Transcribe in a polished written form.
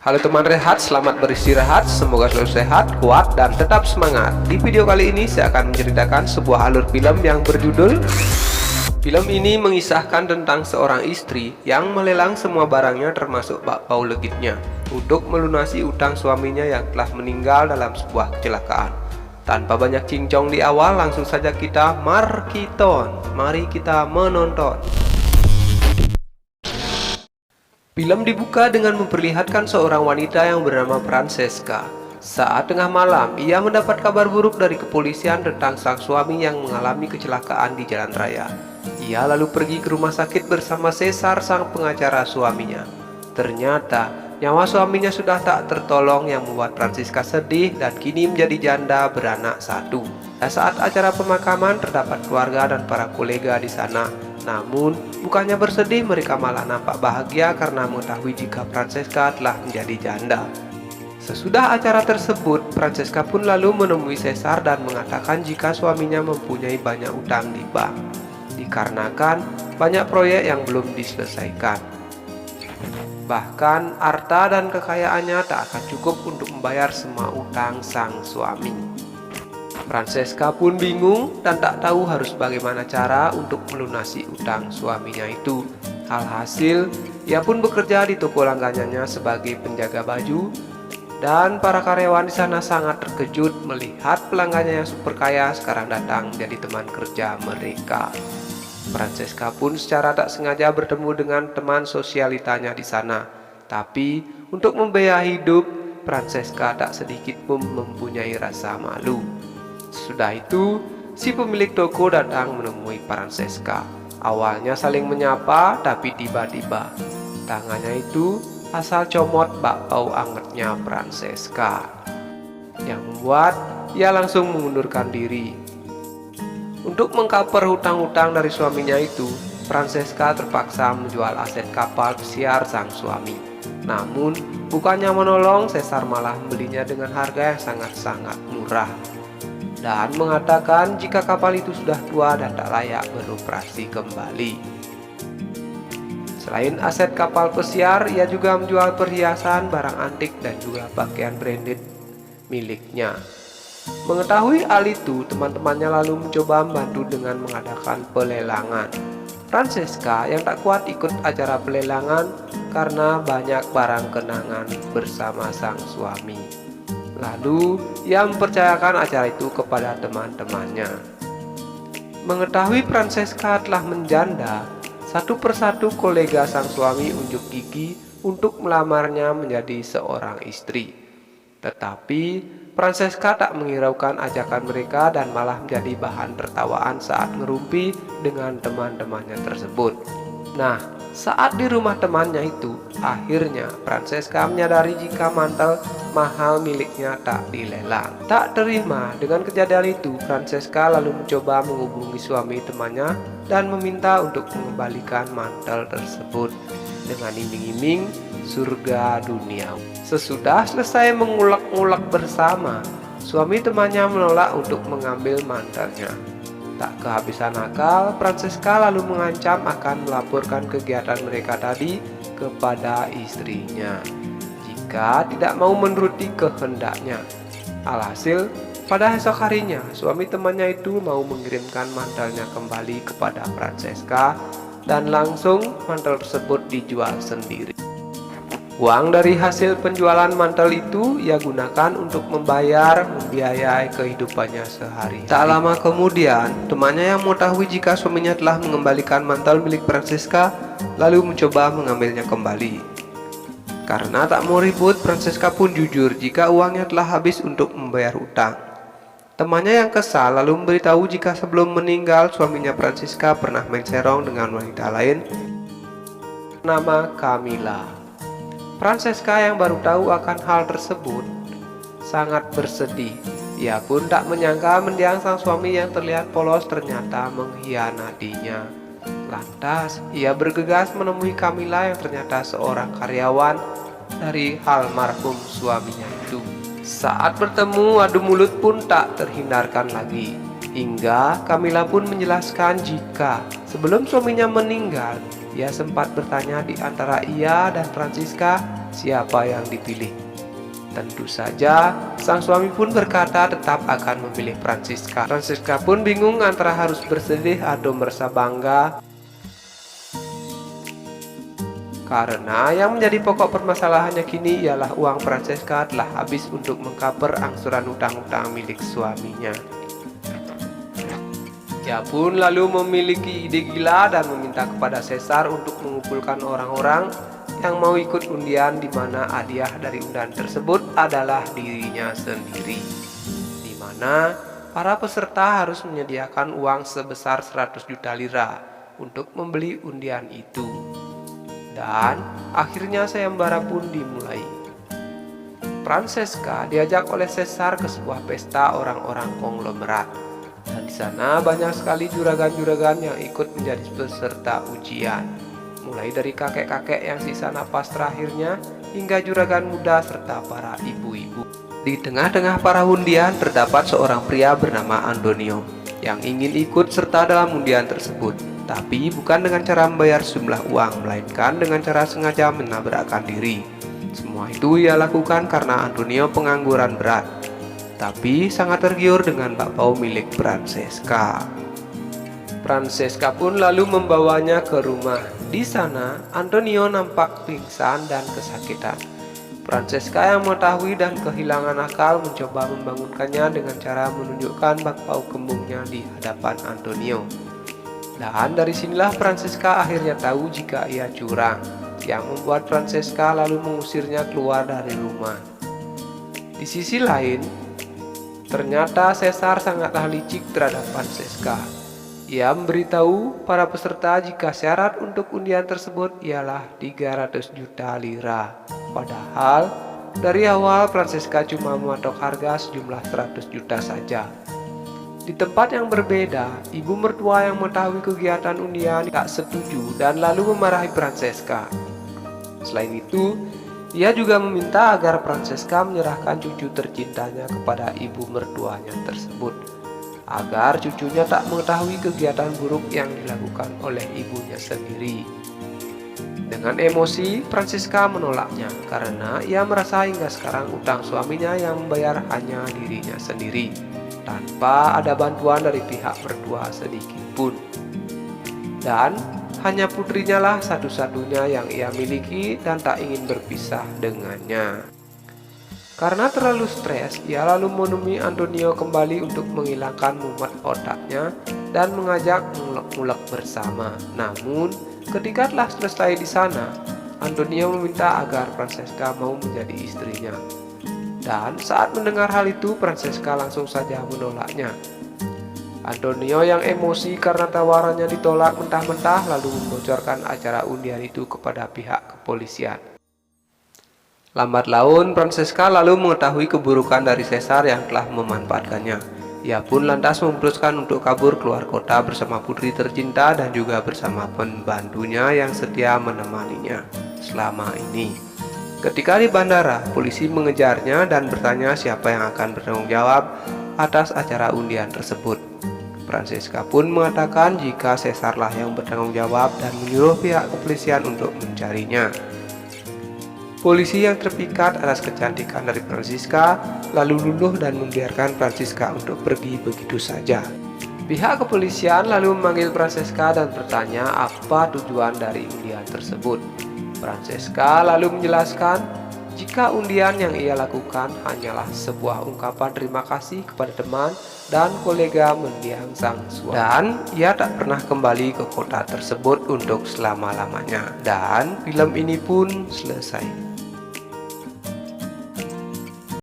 Halo teman rehat, selamat beristirahat. Semoga selalu sehat, kuat, dan tetap semangat. Di video kali ini saya akan menceritakan sebuah alur film yang berjudul. Film ini mengisahkan tentang seorang istri yang melelang semua barangnya termasuk bakpao legitnya untuk melunasi utang suaminya yang telah meninggal dalam sebuah kecelakaan. Tanpa banyak cincong di awal, langsung saja kita mari kita menonton. Film dibuka dengan memperlihatkan seorang wanita yang bernama Francesca. Saat tengah malam, ia mendapat kabar buruk dari kepolisian tentang sang suami yang mengalami kecelakaan di jalan raya. Ia lalu pergi ke rumah sakit bersama Cesar, sang pengacara suaminya. Ternyata, nyawa suaminya sudah tak tertolong yang membuat Francesca sedih dan kini menjadi janda beranak satu. Dan saat acara pemakaman terdapat keluarga dan para kolega di sana. Namun, bukannya bersedih, mereka malah nampak bahagia karena mengetahui jika Francesca telah menjadi janda. Sesudah acara tersebut, Francesca pun lalu menemui Cesar dan mengatakan jika suaminya mempunyai banyak utang di bank, dikarenakan banyak proyek yang belum diselesaikan. Bahkan, harta dan kekayaannya tak akan cukup untuk membayar semua utang sang suami. Francesca pun bingung dan tak tahu harus bagaimana cara untuk melunasi utang suaminya itu. Alhasil, ia pun bekerja di toko langganannya sebagai penjaga baju, dan para karyawan di sana sangat terkejut melihat pelanggannya yang super kaya sekarang datang menjadi teman kerja mereka. Francesca pun secara tak sengaja bertemu dengan teman sosialitanya di sana. Tapi, untuk membiayai hidup, Francesca tak sedikit pun mempunyai rasa malu. Sudah itu, si pemilik toko datang menemui Francesca. Awalnya saling menyapa, tapi tiba-tiba tangannya itu asal comot bakpao angetnya Francesca, yang membuat ia langsung mengundurkan diri. Untuk mengcover hutang-hutang dari suaminya itu, Francesca terpaksa menjual aset kapal pesiar sang suami. Namun, bukannya menolong, Cesar malah membelinya dengan harga yang sangat-sangat murah dan mengatakan jika kapal itu sudah tua dan tak layak beroperasi kembali. Selain aset kapal pesiar, ia juga menjual perhiasan, barang antik, dan juga pakaian branded miliknya. Mengetahui hal itu, teman-temannya lalu mencoba membantu dengan mengadakan pelelangan. Francesca yang tak kuat ikut acara pelelangan karena banyak barang kenangan bersama sang suami. Lalu, ia mempercayakan acara itu kepada teman-temannya. Mengetahui Francesca telah menjanda, satu persatu kolega sang suami unjuk gigi untuk melamarnya menjadi seorang istri. Tetapi, Francesca tak menghiraukan ajakan mereka dan malah menjadi bahan tertawaan saat ngerumpi dengan teman-temannya tersebut. Nah, saat di rumah temannya itu, akhirnya Francesca menyadari jika mantel mahal miliknya tak dilelang. Tak terima dengan kejadian itu, Francesca lalu mencoba menghubungi suami temannya dan meminta untuk mengembalikan mantel tersebut dengan iming-iming surga dunia. Sesudah selesai mengulek-ulek bersama, suami temannya menolak untuk mengambil mantelnya. Tak kehabisan akal, Francesca lalu mengancam akan melaporkan kegiatan mereka tadi kepada istrinya jika tidak mau menuruti kehendaknya. Alhasil, pada esok harinya, suami temannya itu mau mengirimkan mantelnya kembali kepada Francesca dan langsung mantel tersebut dijual sendiri. Uang dari hasil penjualan mantel itu ia gunakan untuk membiayai kehidupannya sehari. Tak lama kemudian, temannya yang mengetahui jika suaminya telah mengembalikan mantel milik Francesca lalu mencoba mengambilnya kembali. Karena tak mau ribut, Francesca pun jujur jika uangnya telah habis untuk membayar utang. Temannya yang kesal lalu memberitahu jika sebelum meninggal suaminya Francesca pernah main serong dengan wanita lain nama Camilla. Francesca yang baru tahu akan hal tersebut sangat bersedih. Ia pun tak menyangka mendiang sang suami yang terlihat polos ternyata mengkhianatinya. Lantas, ia bergegas menemui Camilla yang ternyata seorang karyawan dari almarhum suaminya itu. Saat bertemu, adu mulut pun tak terhindarkan lagi. Hingga Camilla pun menjelaskan jika sebelum suaminya meninggal, ia sempat bertanya di antara ia dan Francesca siapa yang dipilih. Tentu saja, sang suami pun berkata tetap akan memilih Francisca. Francisca pun bingung antara harus bersedih atau merasa bangga, karena yang menjadi pokok permasalahannya kini ialah uang Francisca telah habis untuk mengcover angsuran utang-utang milik suaminya. Ia pun lalu memiliki ide gila dan meminta kepada Caesar untuk mengumpulkan orang-orang yang mau ikut undian, di mana hadiah dari undian tersebut adalah dirinya sendiri, di mana para peserta harus menyediakan uang sebesar 100 juta lira untuk membeli undian itu. Dan akhirnya sayembara pun dimulai. Francisca diajak oleh Caesar ke sebuah pesta orang-orang konglomerat, dan di sana banyak sekali juragan-juragan yang ikut menjadi peserta ujian, mulai dari kakek-kakek yang sisa napas terakhirnya hingga juragan muda serta para ibu-ibu. Di tengah-tengah para undian terdapat seorang pria bernama Antonio yang ingin ikut serta dalam undian tersebut, tapi bukan dengan cara membayar sejumlah uang, melainkan dengan cara sengaja menabrakkan diri. Semua itu ia lakukan karena Antonio pengangguran berat, tapi sangat tergiur dengan bakpao milik Francisca. Francisca pun lalu membawanya ke rumah. Di sana, Antonio nampak pingsan dan kesakitan. Francisca yang mengetahui dan kehilangan akal mencoba membangunkannya dengan cara menunjukkan bakpao kembungnya di hadapan Antonio. Dan dari sinilah Francisca akhirnya tahu jika ia curang, yang membuat Francisca lalu mengusirnya keluar dari rumah. Di sisi lain, ternyata Caesar sangatlah licik terhadap Francisca. Ia memberitahu para peserta jika syarat untuk undian tersebut ialah 300 juta lira. Padahal dari awal Francisca cuma mematok harga sejumlah 100 juta saja. Di tempat yang berbeda, ibu mertua yang mengetahui kegiatan undian tak setuju dan lalu memarahi Francisca. Selain itu, ia juga meminta agar Francisca menyerahkan cucu tercintanya kepada ibu mertuanya tersebut, agar cucunya tak mengetahui kegiatan buruk yang dilakukan oleh ibunya sendiri. Dengan emosi, Francisca menolaknya karena ia merasa hingga sekarang utang suaminya yang membayar hanya dirinya sendiri, tanpa ada bantuan dari pihak mertua sedikit pun. Dan hanya putrinya lah satu-satunya yang ia miliki dan tak ingin berpisah dengannya. Karena terlalu stres, ia lalu menemui Antonio kembali untuk menghilangkan mumet otaknya dan mengajak ngulek-ngulek bersama. Namun, ketika telah selesai di sana, Antonio meminta agar Francisca mau menjadi istrinya. Dan saat mendengar hal itu, Francisca langsung saja menolaknya. Antonio yang emosi karena tawarannya ditolak mentah-mentah lalu membocorkan acara undian itu kepada pihak kepolisian. Lambat laun, Francisca lalu mengetahui keburukan dari Caesar yang telah memanfaatkannya. Ia pun lantas memutuskan untuk kabur keluar kota bersama putri tercinta dan juga bersama pembantunya yang setia menemaninya selama ini. Ketika di bandara, polisi mengejarnya dan bertanya siapa yang akan bertanggung jawab atas acara undian tersebut. Francisca pun mengatakan jika Caesar lah yang bertanggung jawab dan menyuruh pihak kepolisian untuk mencarinya. Polisi yang terpikat atas kecantikan dari Francisca lalu luluh dan membiarkan Francisca untuk pergi begitu saja. Pihak kepolisian lalu memanggil Francisca dan bertanya apa tujuan dari undian tersebut. Francisca lalu menjelaskan jika undian yang ia lakukan hanyalah sebuah ungkapan terima kasih kepada teman dan kolega mendiang sang suami. Dan ia tak pernah kembali ke kota tersebut untuk selama-lamanya. Dan film ini pun selesai.